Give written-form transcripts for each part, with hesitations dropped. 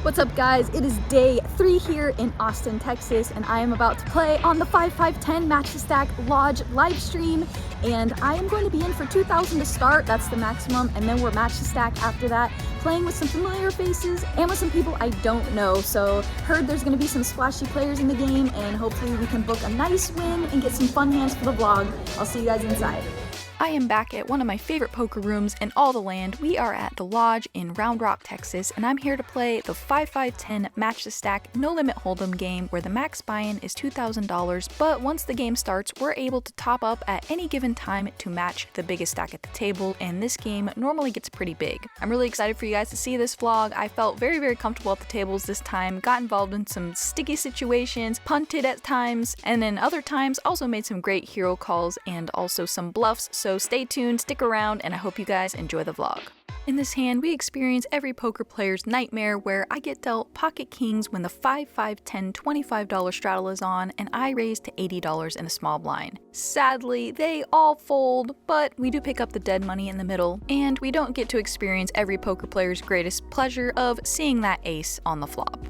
What's up, guys? It is day 3 here in Austin, Texas, and I am about to play on the 5-5-10 Match to Stack Lodge live stream. And I am going to be in for 2,000 to start, that's the maximum, and then we're Match to Stack after that, playing with some familiar faces and with some people I don't know. So heard there's going to be some splashy players in the game, and hopefully we can book a nice win and get some fun hands for the vlog. I'll see you guys inside. I am back at one of my favorite poker rooms in all the land. We are at the Lodge in Round Rock, Texas, and I'm here to play the 5-5-10 Match to Stack No Limit Hold'em game where the max buy-in is $2,000, but once the game starts, we're able to top up at any given time to match the biggest stack at the table, and this game normally gets pretty big. I'm really excited for you guys to see this vlog. I felt very, very comfortable at the tables this time, got involved in some sticky situations, punted at times, and then other times also made some great hero calls and also some bluffs. So stay tuned, stick around, and I hope you guys enjoy the vlog. In this hand, we experience every poker player's nightmare where I get dealt pocket kings when the 5-5-10 $25 straddle is on, and I raise to $80 in a small blind. Sadly, they all fold, but we do pick up the dead money in the middle, and we don't get to experience every poker player's greatest pleasure of seeing that ace on the flop.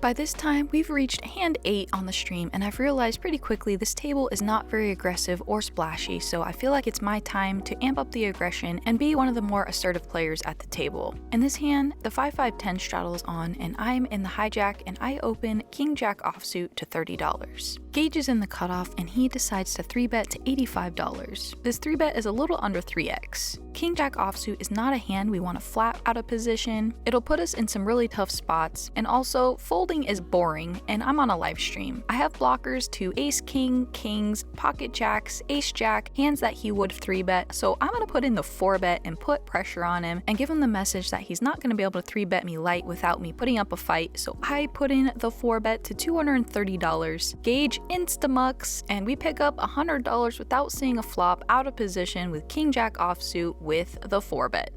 By this time, we've reached hand 8 on the stream, and I've realized pretty quickly this table is not very aggressive or splashy, so I feel like it's my time to amp up the aggression and be one of the more assertive players at the table. In this hand, the 5-5-10 straddle is on, and I'm in the hijack, and I open King-Jack offsuit to $30. Gage is in the cutoff, and he decides to 3-bet to $85. This 3-bet is a little under 3x. King-Jack offsuit is not a hand we want to flat out of position. It'll put us in some really tough spots, and also folding is boring, and I'm on a live stream. I have blockers to ace king, kings, pocket jacks, ace jack, hands that he would 3-bet, so I'm going to put in the 4-bet and put pressure on him and give him the message that he's not going to be able to 3-bet me light without me putting up a fight, so I put in the 4-bet to $230. Gage insta-mucks, and we pick up $100 without seeing a flop out of position with King-Jack offsuit with the 4-bet.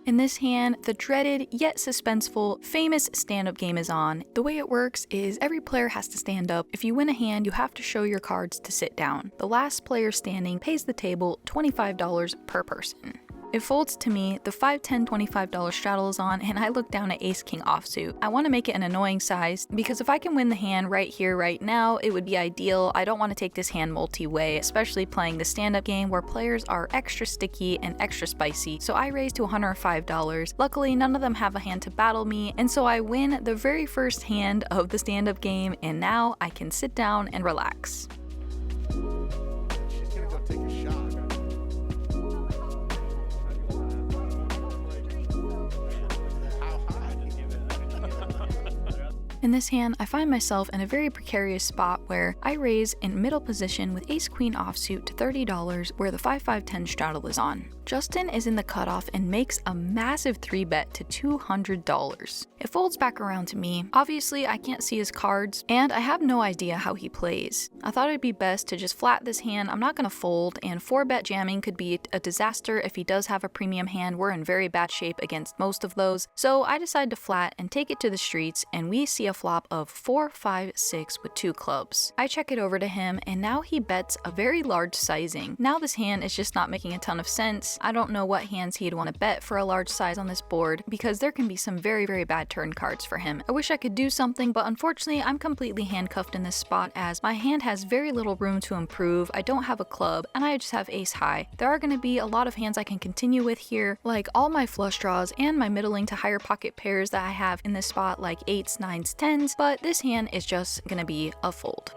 In this hand, the dreaded yet suspenseful famous stand-up game is on. The way it works is every player has to stand up. If you win a hand, you have to show your cards to sit down. The last player standing pays the table $25 per person. It folds to me, the 5-10 $25 straddle is on, and I look down at ace-king offsuit. I want to make it an annoying size, because if I can win the hand right here, right now, it would be ideal. I don't want to take this hand multi-way, especially playing the stand-up game where players are extra sticky and extra spicy, so I raise to $105. Luckily, none of them have a hand to battle me, and so I win the very first hand of the stand-up game, and now I can sit down and relax. She's gonna go take a shot. In this hand, I find myself in a very precarious spot where I raise in middle position with ace-queen offsuit to $30 where the 5-5-10 straddle is on. Justin is in the cutoff and makes a massive 3-bet to $200. It folds back around to me. Obviously, I can't see his cards, and I have no idea how he plays. I thought it'd be best to just flat this hand. I'm not going to fold, and 4-bet jamming could be a disaster if he does have a premium hand. We're in very bad shape against most of those. So I decide to flat and take it to the streets, and we see a flop of 4, 5, 6 with 2 clubs. I check it over to him, and now he bets a very large sizing. Now this hand is just not making a ton of sense. I don't know what hands he'd want to bet for a large size on this board, because there can be some very, very bad turn cards for him. I wish I could do something, but unfortunately I'm completely handcuffed in this spot as my hand has very little room to improve. I don't have a club, and I just have ace high. There are going to be a lot of hands I can continue with here, like all my flush draws and my middling to higher pocket pairs that I have in this spot, like 8s, 9s, 10s, but this hand is just going to be a fold.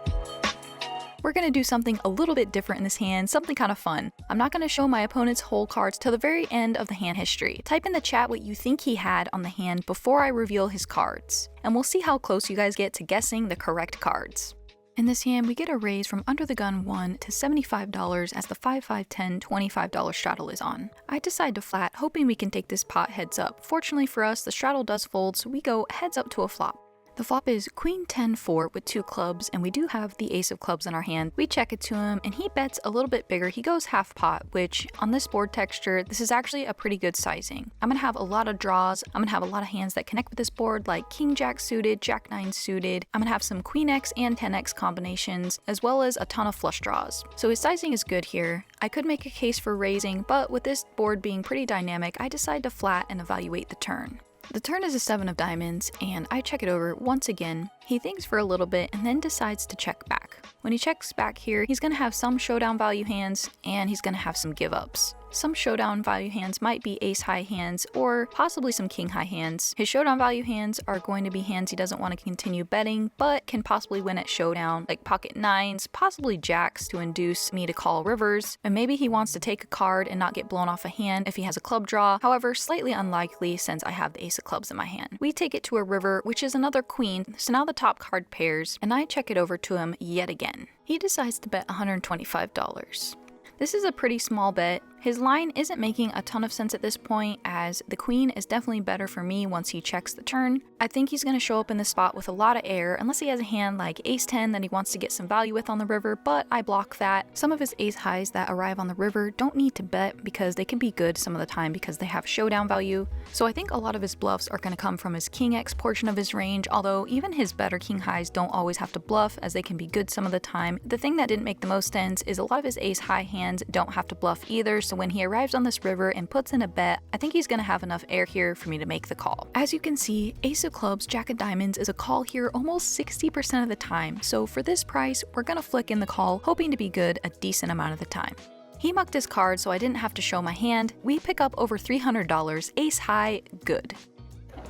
We're going to do something a little bit different in this hand, something kind of fun. I'm not going to show my opponent's whole cards till the very end of the hand history. Type in the chat what you think he had on the hand before I reveal his cards, and we'll see how close you guys get to guessing the correct cards. In this hand, we get a raise from under the gun 1 to $75 as the 5-5-10 $25 straddle is on. I decide to flat, hoping we can take this pot heads up. Fortunately for us, the straddle does fold, so we go heads up to a flop. The flop is queen 10-4 with 2 clubs, and we do have the ace of clubs in our hand. We check it to him, and he bets a little bit bigger. He goes half pot, which on this board texture, this is actually a pretty good sizing. I'm gonna have a lot of draws. I'm gonna have a lot of hands that connect with this board, like king jack suited, jack 9 suited. I'm gonna have some queen x and 10x combinations, as well as a ton of flush draws. So his sizing is good here. I could make a case for raising, but with this board being pretty dynamic, I decide to flat and evaluate the turn. The turn is a 7 of diamonds, and I check it over once again. He thinks for a little bit and then decides to check back. When he checks back here, he's going to have some showdown value hands, and he's going to have some give-ups. Some showdown value hands might be ace-high hands, or possibly some king-high hands. His showdown value hands are going to be hands he doesn't want to continue betting, but can possibly win at showdown, like pocket 9s, possibly jacks to induce me to call rivers, and maybe he wants to take a card and not get blown off a hand if he has a club draw, however, slightly unlikely since I have the ace of clubs in my hand. We take it to a river, which is another queen, so now the top card pairs, and I check it over to him yet again. He decides to bet $125. This is a pretty small bet. His line isn't making a ton of sense at this point, as the queen is definitely better for me once he checks the turn. I think he's going to show up in the spot with a lot of air, unless he has a hand like ace 10 that he wants to get some value with on the river, but I block that. Some of his ace highs that arrive on the river don't need to bet because they can be good some of the time because they have showdown value. So I think a lot of his bluffs are going to come from his king x portion of his range, although even his better king highs don't always have to bluff, as they can be good some of the time. The thing that didn't make the most sense is a lot of his ace high hands don't have to bluff either, so when he arrives on this river and puts in a bet, I think he's going to have enough air here for me to make the call. As you can see, ace of clubs, jack of diamonds is a call here almost 60% of the time, so for this price, we're going to flick in the call, hoping to be good a decent amount of the time. He mucked his card, so I didn't have to show my hand. We pick up over $300, ace high, good.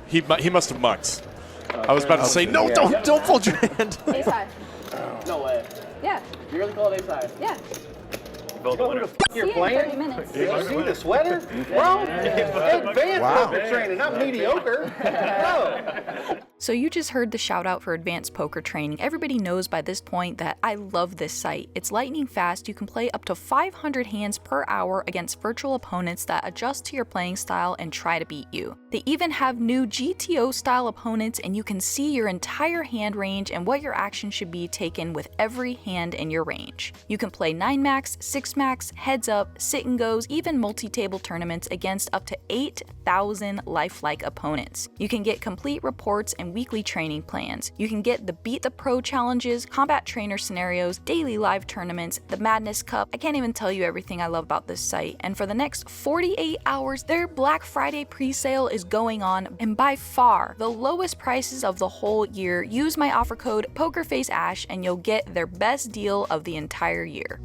He must have mucked. I was about to say, no, don't fold your hand. Ace high. No way. Yeah. You really called ace high? Yeah. You know who the you're See you in 30 playing? minutes. Did you see the sweater? Bro, advanced poker training, not mediocre. No. So you just heard the shout out for advanced poker training. Everybody knows by this point that I love this site. It's lightning fast. You can play up to 500 hands per hour against virtual opponents that adjust to your playing style and try to beat you. They even have new GTO style opponents, and you can see your entire hand range and what your action should be taken with every hand in your range. You can play 9 max, 6 max, heads up, sit and goes, even multi-table tournaments against up to 8,000 lifelike opponents. You can get complete reports and weekly training plans. You can get the Beat the Pro challenges, combat trainer scenarios, daily live tournaments, the Madness Cup. I can't even tell you everything I love about this site. And for the next 48 hours, their Black Friday pre-sale is going on, and by far the lowest prices of the whole year. Use my offer code PokerFaceAsh and you'll get their best deal of the entire year.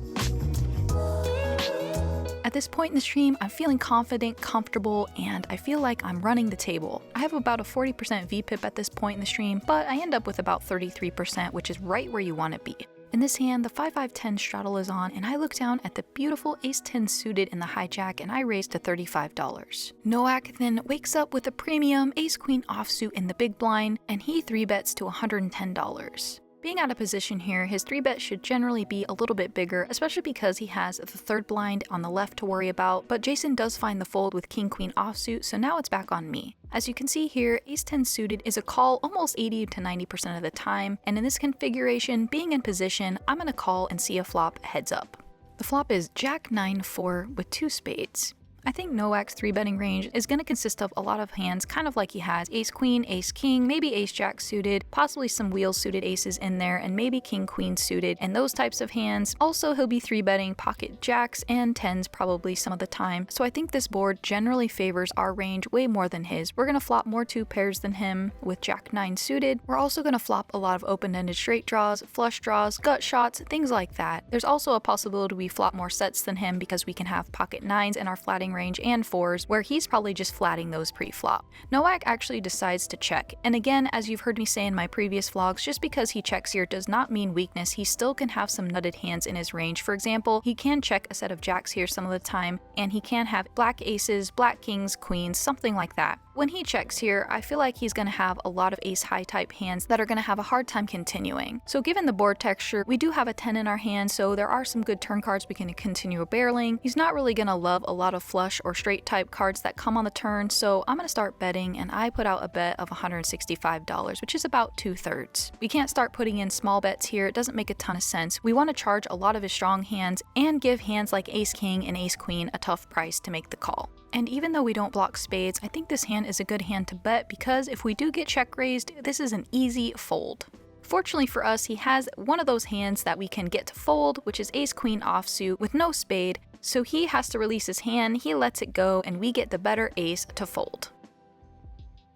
At this point in the stream, I'm feeling confident, comfortable, and I feel like I'm running the table. I have about a 40% VPIP at this point in the stream, but I end up with about 33%, which is right where you want to be. In this hand, the 5-5-10 straddle is on, and I look down at the beautiful ace-10 suited in the hijack, and I raise to $35. Nowak then wakes up with a premium ace-queen offsuit in the big blind, and he 3-bets to $110. Being out of position here, his 3-bet should generally be a little bit bigger, especially because he has the third blind on the left to worry about, but Jason does find the fold with king-queen offsuit, so now it's back on me. As you can see here, ace-10 suited is a call almost 80 to 90% of the time, and in this configuration, being in position, I'm going to call and see a flop heads up. The flop is jack 9-4 with 2 spades. I think Nowak's 3-betting range is going to consist of a lot of hands, kind of like he has ace-queen, ace-king, maybe ace-jack suited, possibly some wheel-suited aces in there, and maybe king-queen suited, and those types of hands. Also, he'll be 3-betting pocket jacks and 10s probably some of the time, so I think this board generally favors our range way more than his. We're going to flop more 2 pairs than him with jack 9 suited. We're also going to flop a lot of open-ended straight draws, flush draws, gut shots, things like that. There's also a possibility we flop more sets than him because we can have pocket 9s in our flatting range and 4s, where he's probably just flatting those pre-flop. Nowak actually decides to check, and again, as you've heard me say in my previous vlogs, just because he checks here does not mean weakness. He still can have some nutted hands in his range. For example, he can check a set of jacks here some of the time, and he can have black aces, black kings, queens, something like that. When he checks here, I feel like he's going to have a lot of ace-high type hands that are going to have a hard time continuing. So given the board texture, we do have a 10 in our hand, so there are some good turn cards we can continue barreling. He's not really going to love a lot of flush flush or straight type cards that come on the turn, so I'm going to start betting, and I put out a bet of $165, which is about 2/3. We can't start putting in small bets here, it doesn't make a ton of sense. We want to charge a lot of his strong hands and give hands like Ace King and Ace Queen a tough price to make the call. And even though we don't block spades, I think this hand is a good hand to bet because if we do get check raised, this is an easy fold. Fortunately for us, he has one of those hands that we can get to fold, which is Ace Queen offsuit with no spade, so he has to release his hand, he lets it go, and we get the better ace to fold.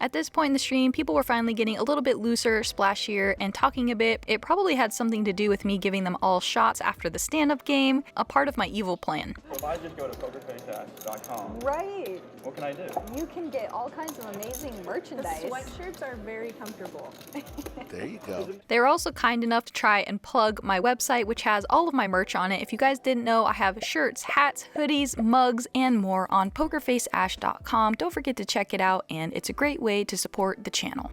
At this point in the stream, people were finally getting a little bit looser, splashier, and talking a bit. It probably had something to do with me giving them all shots after the stand-up game, a part of my evil plan. If I just go to pokerfaceash.com, Right. what can I do? You can get all kinds of amazing merchandise. The sweatshirts are very comfortable. There you go. They were also kind enough to try and plug my website, which has all of my merch on it. If you guys didn't know, I have shirts, hats, hoodies, mugs, and more on pokerfaceash.com. Don't forget to check it out, and it's a great way to support the channel.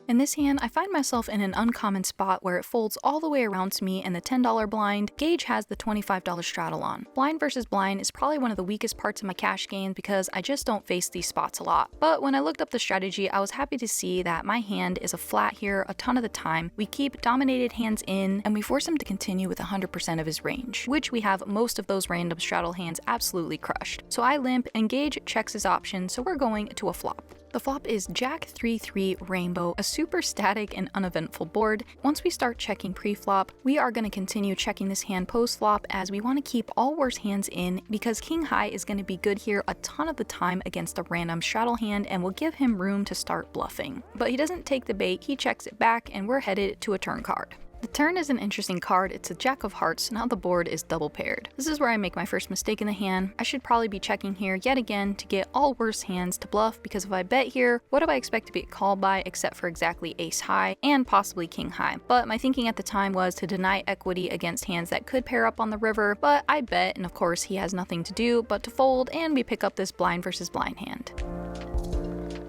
In this hand, I find myself in an uncommon spot where it folds all the way around to me in the $10 blind. Gage has the $25 straddle on. Blind versus blind is probably one of the weakest parts of my cash games because I just don't face these spots a lot. But when I looked up the strategy, I was happy to see that my hand is a flat here a ton of the time. We keep dominated hands in, and we force him to continue with 100% of his range, which we have most of those random straddle hands absolutely crushed. So I limp, and Gage checks his option, so we're going to a flop. The flop is Jack 3-3 Rainbow, a super static and uneventful board. Once we start checking pre-flop, we are going to continue checking this hand post-flop as we want to keep all worse hands in because King High is going to be good here a ton of the time against a random straddle hand and will give him room to start bluffing. But he doesn't take the bait, he checks it back, and we're headed to a turn card. The turn is an interesting card. It's a Jack of Hearts, now the board is double paired. This is where I make my first mistake in the hand. I should probably be checking here yet again to get all worse hands to bluff, because if I bet here, what do I expect to be called by except for exactly Ace High and possibly King High? But my thinking at the time was to deny equity against hands that could pair up on the river, but I bet, and of course he has nothing to do but to fold, and we pick up this blind versus blind hand.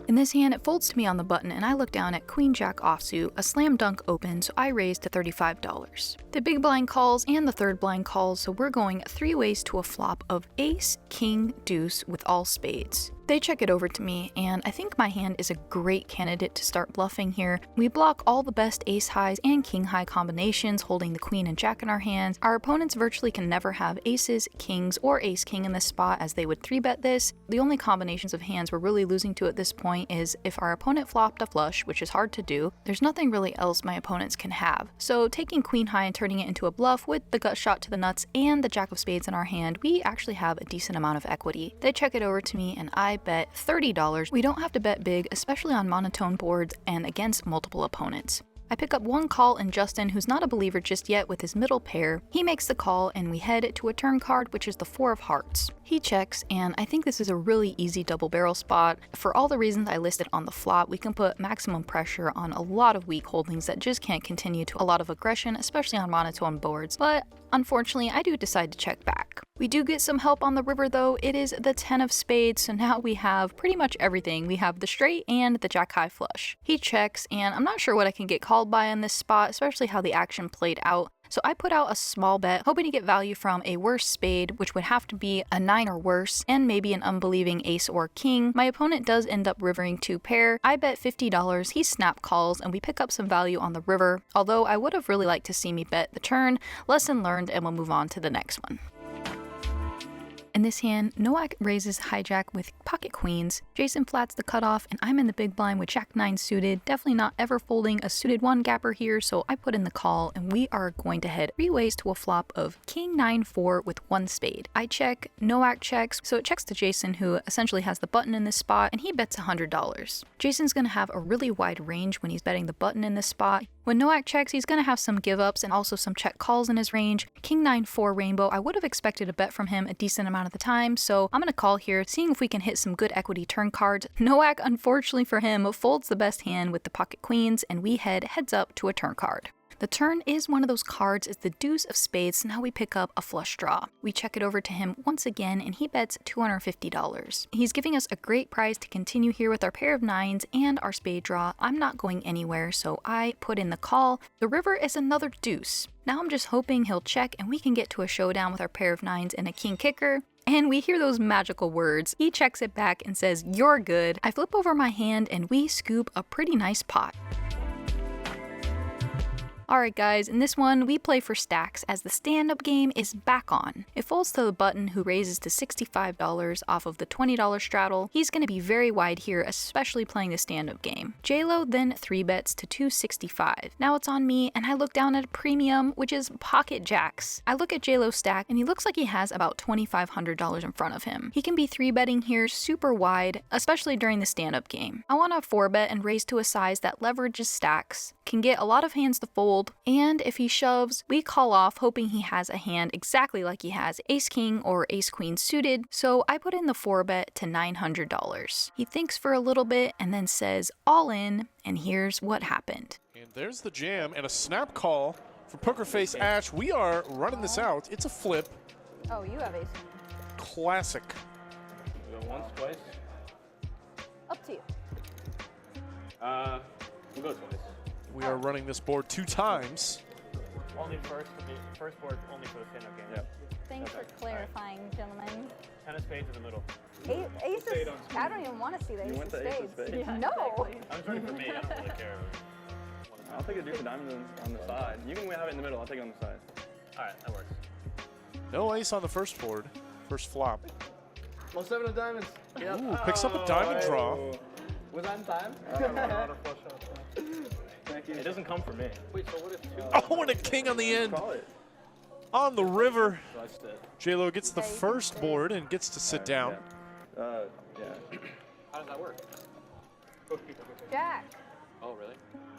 In this hand, it folds to me on the button, and I look down at Queen Jack offsuit, a slam dunk open, so I raise to $35. The big blind calls and the third blind calls, so we're going 3 ways to a flop of Ace, King, Deuce with all spades. They check it over to me, and I think my hand is a great candidate to start bluffing here. We block all the best Ace Highs and King High combinations, holding the Queen and Jack in our hands. Our opponents virtually can never have Aces, Kings, or Ace King in this spot as they would 3-bet this. The only combinations of hands we're really losing to at this point is if our opponent flopped a flush, which is hard to do. There's nothing really else my opponents can have. So taking Queen High and turning it into a bluff with the gut shot to the nuts and the Jack of Spades in our hand, we actually have a decent amount of equity. They check it over to me, and I bet $30. We don't have to bet big, especially on monotone boards and against multiple opponents. I pick up one call in Justin, who's not a believer just yet, with his middle pair. He makes the call, and we head to a turn card, which is the 4 of hearts. He checks, and I think this is a really easy double barrel spot. For all the reasons I listed on the flop, we can put maximum pressure on a lot of weak holdings that just can't continue to a lot of aggression, especially on monotone boards. But unfortunately, I do decide to check back. We do get some help on the river though. It is the 10 of spades, so now we have pretty much everything. We have the straight and the Jack High flush. He checks, and I'm not sure what I can get called by in this spot, especially how the action played out. So I put out a small bet, hoping to get value from a worse spade, which would have to be a 9 or worse, and maybe an unbelieving ace or king. My opponent does end up rivering 2 pair. I bet $50, he snap calls, and we pick up some value on the river, although I would have really liked to see me bet the turn. Lesson learned, and we'll move on to the next one. In this hand, Nowak raises hijack with pocket queens, Jason flats the cutoff, and I'm in the big blind with Jack 9 suited. Definitely not ever folding a suited 1 gapper here, so I put in the call, and we are going to head 3 ways to a flop of King 9-4 with 1 spade. I check, Nowak checks, so it checks to Jason, who essentially has the button in this spot, and he bets $100. Jason's going to have a really wide range when he's betting the button in this spot. When Nowak checks, he's going to have some give-ups and also some check calls in his range. King 9-4 Rainbow, I would have expected a bet from him a decent amount of the time, so I'm going to call here, seeing if we can hit some good equity turn cards. Nowak, unfortunately for him, folds the best hand with the pocket queens, and we head heads up to a turn card. The turn is one of those cards, it's the deuce of spades, so now we pick up a flush draw. We check it over to him once again, and he bets $250. He's giving us a great price to continue here with our pair of 9s and our spade draw. I'm not going anywhere, so I put in the call. The river is another deuce. Now I'm just hoping he'll check and we can get to a showdown with our pair of 9s and a king kicker. And we hear those magical words. He checks it back and says, "You're good." I flip over my hand and we scoop a pretty nice pot. Alright guys, in this one we play for stacks as the stand-up game is back on. It folds to the button who raises to $65 off of the $20 straddle. He's going to be very wide here, especially playing the stand-up game. JLo then 3-bets to $265. Now it's on me and I look down at a premium, which is pocket jacks. I look at JLo's stack and he looks like he has about $2,500 in front of him. He can be 3-betting here super wide, especially during the stand-up game. I want to 4-bet and raise to a size that leverages stacks, can get a lot of hands to fold, and if he shoves, we call off hoping he has a hand exactly like he has ace-king or ace-queen suited, so I put in the 4-bet to $900. He thinks for a little bit and then says all in, and here's what happened. And there's the jam and a snap call for Poker Face Ash. We are running this out. It's a flip. Oh, you have ace. Classic. We go once, twice. Up to you. We'll go twice. We are running this board 2 times. Only first board, only for the stand-up game. Yep. Thanks for clarifying, gentlemen. 10 of spades in the middle. Ace is, I don't even want to see the ace of spades. Yeah, No. exactly. I'm sorry for me, I don't really care. I'll take a deuce of diamonds on the side. You can have it in the middle, I'll take it on the side. Alright, that works. No ace on the first board. First flop. Well, 7 of diamonds. Ooh, picks up a diamond draw. Was that in time? Thank you. It doesn't come from me. Wait, so what if 2? Oh, and a king on the end. On the river. So JLo gets the first board and gets to sit down. Yeah. how does that work? Jack. Oh, really?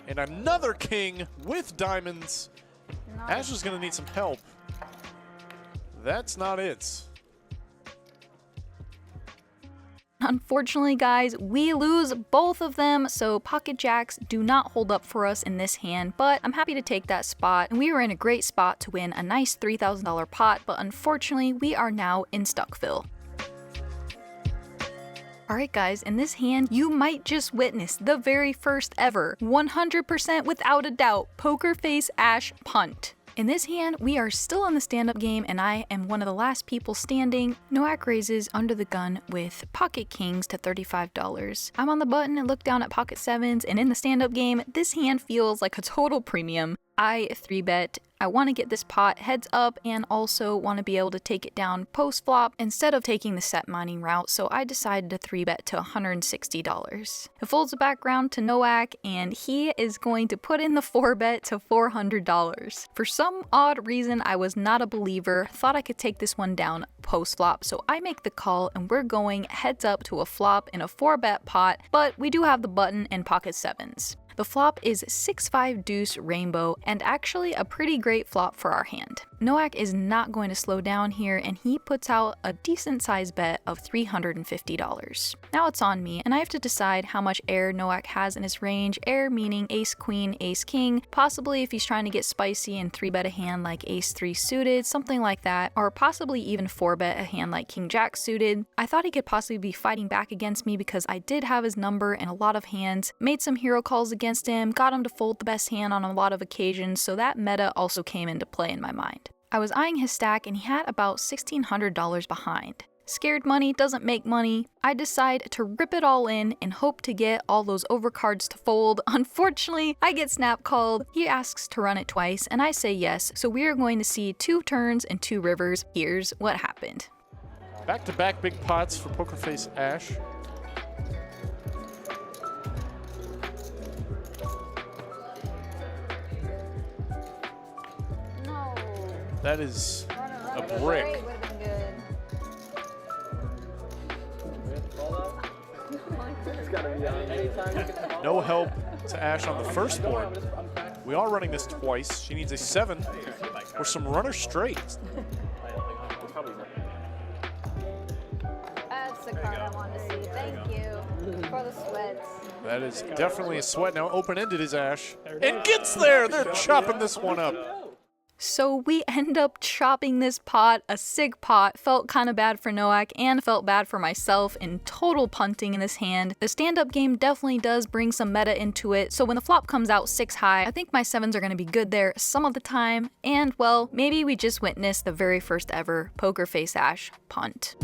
And another king with diamonds. Ash is going to need some help. That's not it. Unfortunately, guys, we lose both of them, so pocket jacks do not hold up for us in this hand, but I'm happy to take that spot, and we were in a great spot to win a nice $3,000 pot, but unfortunately, we are now in Stuckville. Alright guys, in this hand, you might just witness the very first ever, 100% without a doubt, Poker Face Ash punt. In this hand, we are still in the stand-up game and I am one of the last people standing. Nowak raises under the gun with pocket kings to $35. I'm on the button and look down at pocket sevens, and in the stand-up game, this hand feels like a total premium. I 3-bet. I want to get this pot heads up and also want to be able to take it down post flop instead of taking the set mining route, so I decided to 3-bet to $160. It folds the background to Nowak and he is going to put in the 4-bet to $400. For some odd reason, I was not a believer, thought I could take this one down post flop, so I make the call and we're going heads up to a flop in a 4-bet pot, but we do have the button and pocket sevens. The flop is 6-5 deuce rainbow, and actually a pretty great flop for our hand. Nowak is not going to slow down here and he puts out a decent sized bet of $350. Now it's on me and I have to decide how much air Nowak has in his range, air meaning ace queen, ace king, possibly if he's trying to get spicy and 3-bet a hand like ace 3 suited, something like that, or possibly even 4-bet a hand like king jack suited. I thought he could possibly be fighting back against me because I did have his number in a lot of hands, made some hero calls against him, got him to fold the best hand on a lot of occasions, so that meta also came into play in my mind. I was eyeing his stack and he had about $1,600 behind. Scared money doesn't make money. I decide to rip it all in and hope to get all those overcards to fold. Unfortunately, I get snap called. He asks to run it twice and I say yes, so we are going to see 2 turns and 2 rivers. Here's what happened. Back-to-back big pots for Poker Face Ash. No. That is Run a it. brick. Straight would've been good. No help to Ash on the first board. We are running this twice. She needs a 7 or some runner straight. That's the card I wanted to see. Thank you for the sweats. That is definitely a sweat. Now open-ended is Ash. And gets there! They're chopping this one up. So we end up chopping this pot, a sick pot. Felt kind of bad for Nowak and felt bad for myself in total punting in this hand. The stand-up game definitely does bring some meta into it, so when the flop comes out 6 high, I think my 7s are going to be good there some of the time, and well, maybe we just witnessed the very first ever poker face ash punt.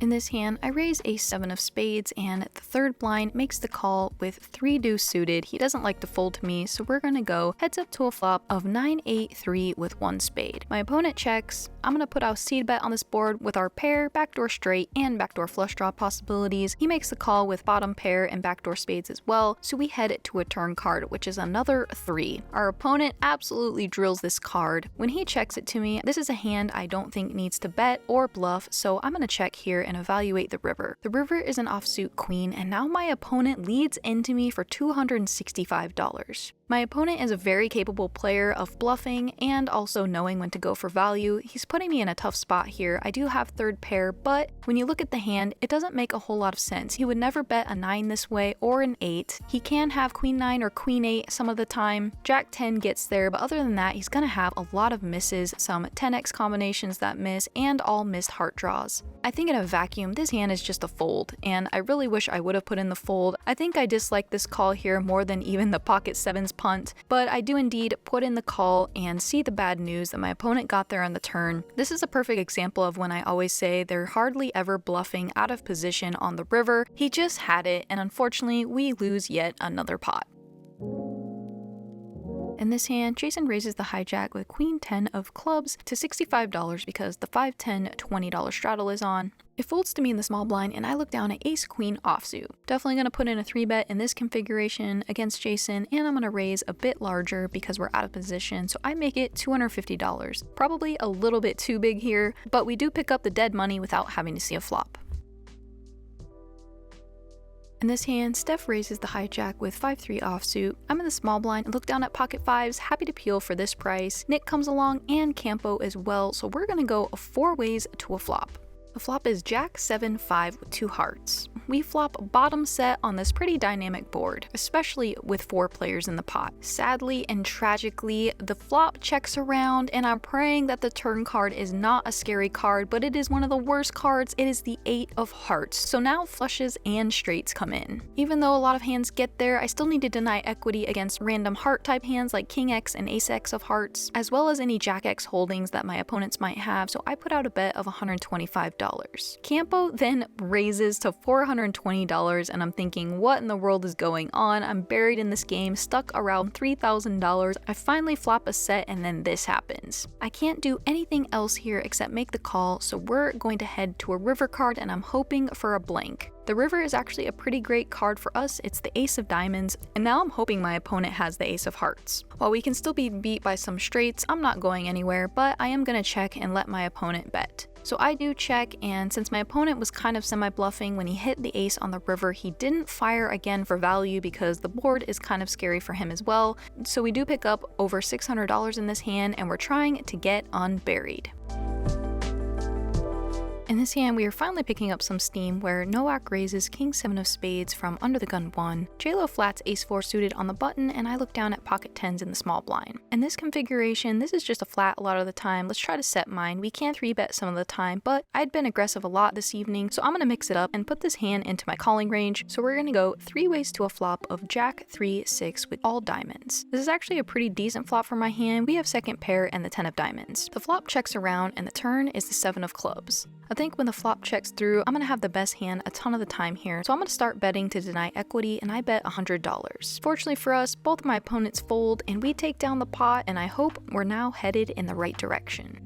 In this hand, I raise a 7 of spades, and the third blind makes the call with 3 deuce suited. He doesn't like to fold to me, so we're gonna go heads up to a flop of 9-8-3 with 1 spade. My opponent checks. I'm gonna put out seed bet on this board with our pair, backdoor straight, and backdoor flush draw possibilities. He makes the call with bottom pair and backdoor spades as well, so we head to a turn card, which is another 3. Our opponent absolutely drills this card. When he checks it to me, this is a hand I don't think needs to bet or bluff, so I'm gonna check here and evaluate the river. The river is an offsuit queen, and now my opponent leads into me for $265. My opponent is a very capable player of bluffing and also knowing when to go for value. He's putting me in a tough spot here. I do have third pair, but when you look at the hand, it doesn't make a whole lot of sense. He would never bet a 9 this way or an 8. He can have queen 9 or queen 8 some of the time. Jack 10 gets there, but other than that, he's gonna have a lot of misses, some 10x combinations that miss, and all missed heart draws. I think in a vacuum, this hand is just a fold, and I really wish I would have put in the fold. I think I dislike this call here more than even the pocket 7s punt, but I do indeed put in the call and see the bad news that my opponent got there on the turn. This is a perfect example of when I always say they're hardly ever bluffing out of position on the river. He just had it, and unfortunately, we lose yet another pot. In this hand, Jason raises the hijack with queen 10 of clubs to $65 because the 5-10 $20 straddle is on. It folds to me in the small blind, and I look down at ace queen offsuit. Definitely going to put in a 3-bet in this configuration against Jason, and I'm going to raise a bit larger because we're out of position, so I make it $250. Probably a little bit too big here, but we do pick up the dead money without having to see a flop. In this hand, Steph raises the hijack with 5-3 offsuit. I'm in the small blind and look down at pocket 5s, happy to peel for this price. Nick comes along and Campo as well, so we're gonna go 4 ways to a flop. The flop is Jack 7-5 with 2 hearts. We flop bottom set on this pretty dynamic board, especially with 4 players in the pot. Sadly and tragically, the flop checks around, and I'm praying that the turn card is not a scary card, but it is one of the worst cards. It is the 8 of hearts. So now flushes and straights come in. Even though a lot of hands get there, I still need to deny equity against random heart type hands like King X and Ace X of hearts, as well as any Jack X holdings that my opponents might have, so I put out a bet of $125. Campo then raises to $420, and I'm thinking, what in the world is going on? I'm buried in this game, stuck around $3,000. I finally flop a set, and then this happens. I can't do anything else here except make the call, so we're going to head to a river card, and I'm hoping for a blank. The river is actually a pretty great card for us. It's the ace of diamonds, and now I'm hoping my opponent has the ace of hearts. While we can still be beat by some straights, I'm not going anywhere, but I am going to check and let my opponent bet. So I do check, and since my opponent was kind of semi-bluffing when he hit the ace on the river, he didn't fire again for value because the board is kind of scary for him as well. So we do pick up over $600 in this hand, and we're trying to get unburied. In this hand, we are finally picking up some steam where Nowak raises king 7 of spades from under the gun 1. J-Lo flats ace 4 suited on the button, and I look down at pocket 10s in the small blind. In this configuration, this is just a flat a lot of the time. Let's try to set mine. We can 3-bet some of the time, but I'd been aggressive a lot this evening, so I'm going to mix it up and put this hand into my calling range. So we're going to go 3 ways to a flop of Jack 3-6 with all diamonds. This is actually a pretty decent flop for my hand. We have second pair and the 10 of diamonds. The flop checks around, and the turn is the 7 of clubs. I think when the flop checks through, I'm going to have the best hand a ton of the time here, so I'm going to start betting to deny equity, and I bet $100. Fortunately for us, both of my opponents fold, and we take down the pot, and I hope we're now headed in the right direction.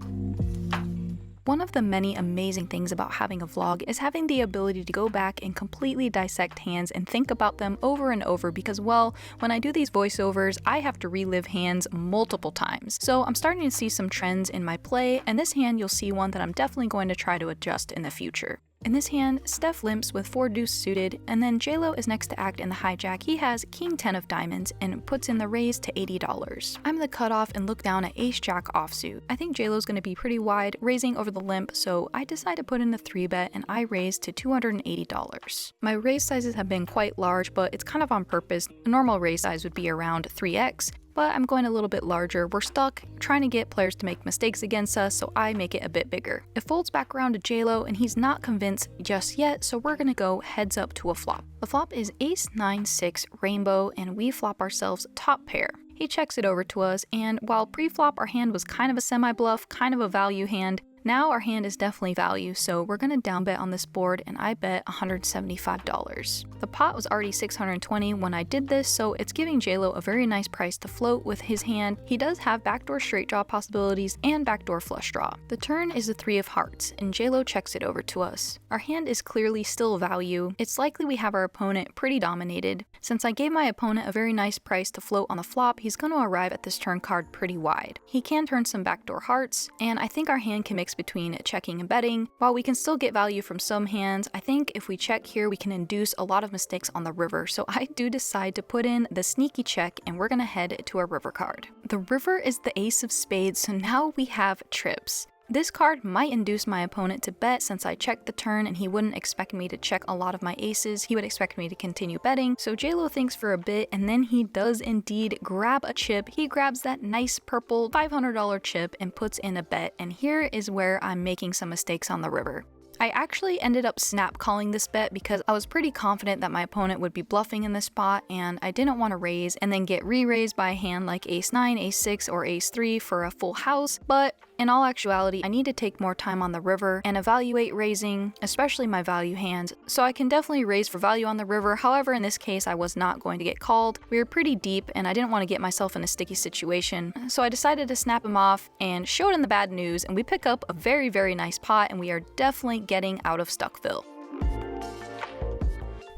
One of the many amazing things about having a vlog is having the ability to go back and completely dissect hands and think about them over and over because, well, when I do these voiceovers, I have to relive hands multiple times. So I'm starting to see some trends in my play, and this hand you'll see one that I'm definitely going to try to adjust in the future. In this hand, Steph limps with 4 deuce suited, and then J-Lo is next to act in the hijack. He has king 10 of diamonds and puts in the raise to $80. I'm the cutoff and look down at ace jack offsuit. I think J-Lo's going to be pretty wide, raising over the limp, so I decide to put in a 3-bet, and I raise to $280. My raise sizes have been quite large, but it's kind of on purpose. A normal raise size would be around 3x. but I'm going a little bit larger. We're stuck trying to get players to make mistakes against us, so I make it a bit bigger. It folds back around to JLo, and he's not convinced just yet, so we're gonna go heads up to a flop. The flop is ace 9-6 rainbow, and we flop ourselves top pair. He checks it over to us, and while pre-flop our hand was kind of a semi-bluff, kind of a value hand, now our hand is definitely value, so we're gonna down bet on this board, and I bet $175. The pot was already $620 when I did this, so it's giving JLo a very nice price to float with his hand. He does have backdoor straight draw possibilities and backdoor flush draw. The turn is the 3 of hearts, and JLo checks it over to us. Our hand is clearly still value. It's likely we have our opponent pretty dominated. Since I gave my opponent a very nice price to float on the flop, he's gonna arrive at this turn card pretty wide. He can turn some backdoor hearts, and I think our hand can mix between checking and betting. While we can still get value from some hands, I think if we check here, we can induce a lot of mistakes on the river. So I do decide to put in the sneaky check, and we're gonna head to a river card. The river is the ace of spades, so now we have trips. This card might induce my opponent to bet since I checked the turn and he wouldn't expect me to check a lot of my aces. He would expect me to continue betting. So JLo thinks for a bit, and then he does indeed grab a chip. He grabs that nice purple $500 chip and puts in a bet. And here is where I'm making some mistakes on the river. I actually ended up snap calling this bet because I was pretty confident that my opponent would be bluffing in this spot, and I didn't want to raise and then get re-raised by a hand like ace 9, ace 6, or ace 3 for a full house. But in all actuality, I need to take more time on the river and evaluate raising, especially my value hands. So I can definitely raise for value on the river. However, in this case, I was not going to get called. We were pretty deep and I didn't want to get myself in a sticky situation. So I decided to snap him off and showed him the bad news, and we pick up a very, very nice pot, and we are definitely getting out of Stuckville.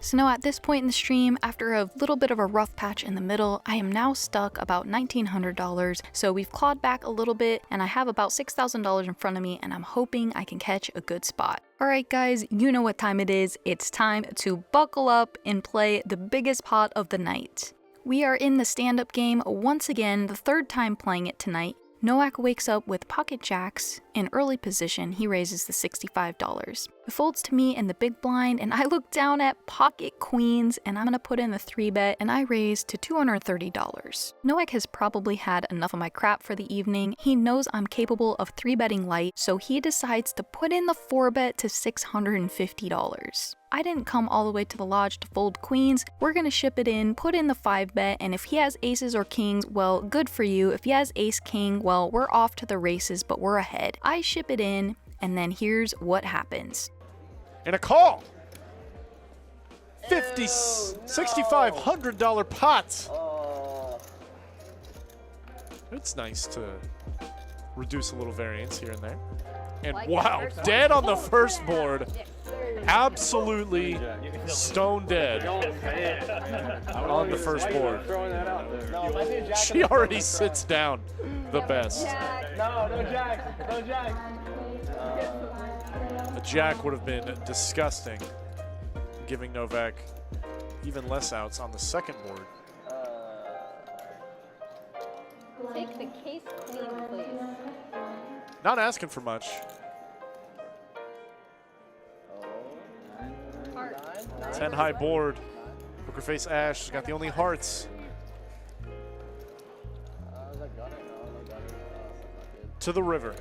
So now at this point in the stream, after a little bit of a rough patch in the middle, I am now stuck about $1,900. So we've clawed back a little bit, and I have about $6,000 in front of me, and I'm hoping I can catch a good spot. Alright guys, you know what time it is. It's time to buckle up and play the biggest pot of the night. We are in the stand-up game once again, the third time playing it tonight. Nowak wakes up with pocket jacks. In early position, he raises the $65. It folds to me in the big blind, and I look down at pocket queens, and I'm gonna put in the 3-bet, and I raise to $230. Nowak has probably had enough of my crap for the evening. He knows I'm capable of 3-betting light, so he decides to put in the 4-bet to $650. I didn't come all the way to the lodge to fold queens. We're gonna ship it in, put in the 5-bet, and if he has aces or kings, well, good for you. If he has ace king, well, we're off to the races, but we're ahead. I ship it in, and then here's what happens. And a call. $6,500 pot. It's nice to reduce a little variance here and there. And wow, dead on the first board. Absolutely stone dead on the first board. She already sits down the best. No jack. No jack. A jack would have been disgusting, giving Nowak even less outs on the second board. Take the case queen, please. Not asking for much. Heart. 10 high board. Poker face Ash has got the only hearts. To the river.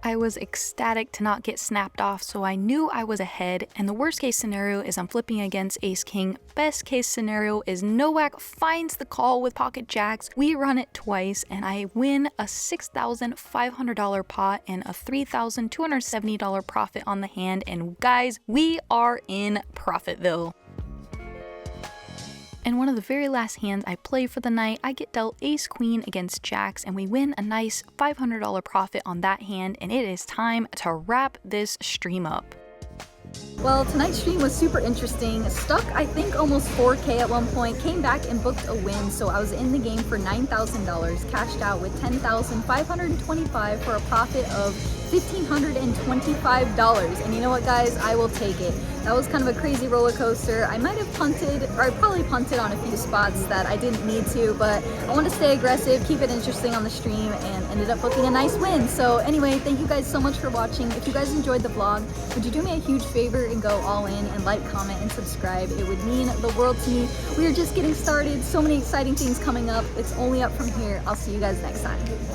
I was ecstatic to not get snapped off, so I knew I was ahead, and the worst case scenario is I'm flipping against ace king. Best case scenario is Nowak finds the call with pocket jacks, we run it twice, and I win a $6,500 pot and a $3,270 profit on the hand, and guys, we are in Profitville. In one of the very last hands I play for the night, I get dealt ace queen against jacks, and we win a nice $500 profit on that hand, and it is time to wrap this stream up. Well, tonight's stream was super interesting. Stuck, I think, almost 4K at one point, came back and booked a win, so I was in the game for $9,000, cashed out with $10,525 for a profit of $1,525. And you know what, guys? I will take it. That was kind of a crazy roller coaster. I might have punted, or I probably punted on a few spots that I didn't need to, but I want to stay aggressive, keep it interesting on the stream, and ended up booking a nice win. So anyway, thank you guys so much for watching. If you guys enjoyed the vlog, would you do me a huge favor and go all in and like, comment, and subscribe? It would mean the world to me. We are just getting started. So many exciting things coming up. It's only up from here. I'll see you guys next time.